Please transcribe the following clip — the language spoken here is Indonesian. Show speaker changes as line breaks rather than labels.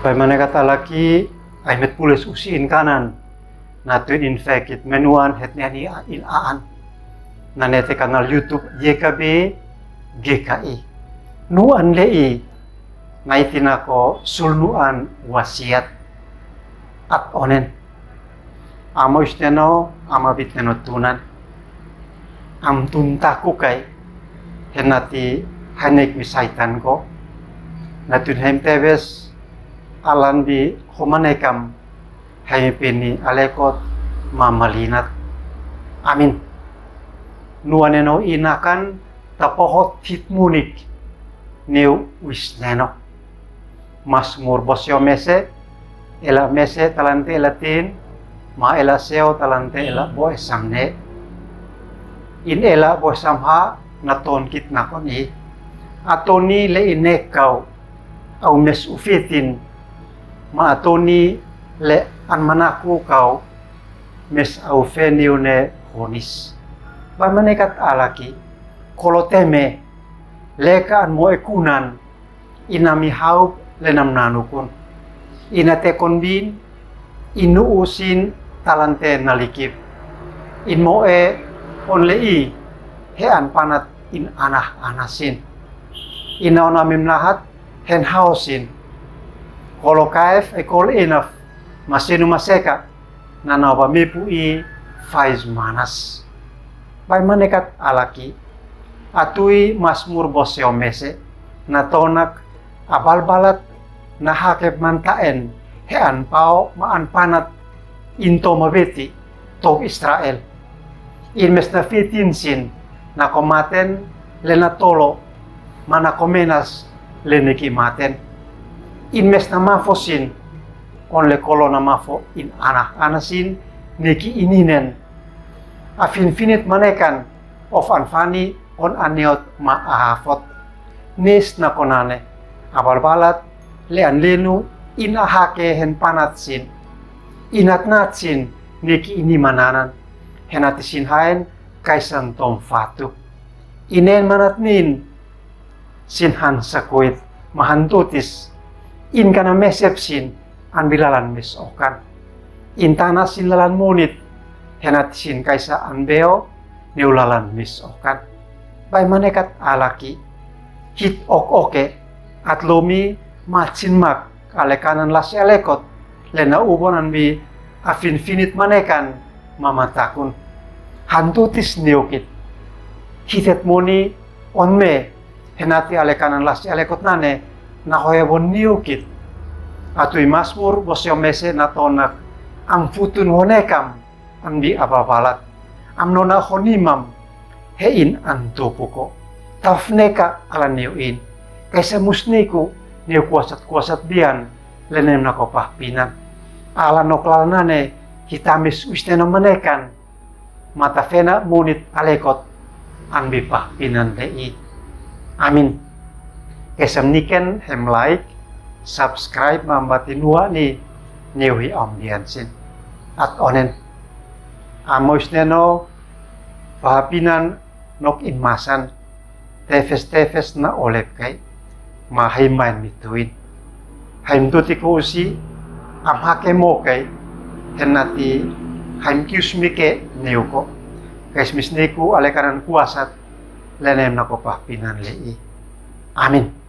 Bagaimana kata lagi, Ahmed pulis usiin kanan, natuin infekit menuan hetniani ilaan, nanete kanal YouTube YKB GKI, nuan lei, naitin ako sulnuan wasiat at onen, amo isteno, ama bitneno tunan, am tuntaku kay, henati hanek misaitan ko, natun hem tebes, alan di humanekam hay pini alekot mamalinat. Amin. Nuaneno inakan tapohot hitmunik new wisneno. Masmur bosyo mese ela mese talante elatin ma ela seo talante ela boy samne. In ela boy samha naton kit nakoni atoni le inekau au mes ufitin ma atoni le anmanaku kau mes au feniu ne honis. Ba menekat alaki koloteme leka an moe kunan inami hau lenam nanukun inate konbin inu usin talante nalikip in moe onlei he an panat in anah anasin inaona mimlahat hen hausin kolo kaef ekol enaf masenu maseka nanawa mipu i faiz manas bay manekat alaki atui masmur bosyo mese natonak abal balat na hakep mantaen he an pao ma an panat into mabeti tok Israel in mes na fitin sin na komaten lena tolo mana komenas leneki maten in mes na mafosin on le kolo na mafo in anak anasin neki ininen afin finit manekan of anfani on aniot ma ahafot nes na konane abal balat le an lenu in ahake hen panat sin inat nat sin neki ini mananan henatisin haen kaisan tom fatu inen manat nin sinhan sakuit mahantutis in kana mesep sin an bilalan mis okan intana silalan munit henat sin kaisa anbeo neulalan mis okan bay manekat alaki hit ok oke atlomi macin mak alekanan las elekot lena ubonan bi afin finit manekan mamatakun hantutis neukit hitet moni onme henati alekanan las elekot nane nahoyabon neukit atui masmur bosyo mese natonak am futun honekam andi ababalat am nona honimam hein antupuko tafneka ala niuin kaisa musniku niu kuasat bian lenem nakopah pinan ala noklanane hitamis ustena menekan mata fena munit alekot anbi pah pinan dei. Amin. Kesem niken hem like subscribe mambati nuwa ni niuhi amdiansin at onen amos neno pahapinan nok inmasan tefes na olep kay mahaiman mituin haim tuti ko usi am hake mo kay henati haim kiusmike niuko kaismis niku alekanan kuasat lenem na ko pahapinan lei. Amin.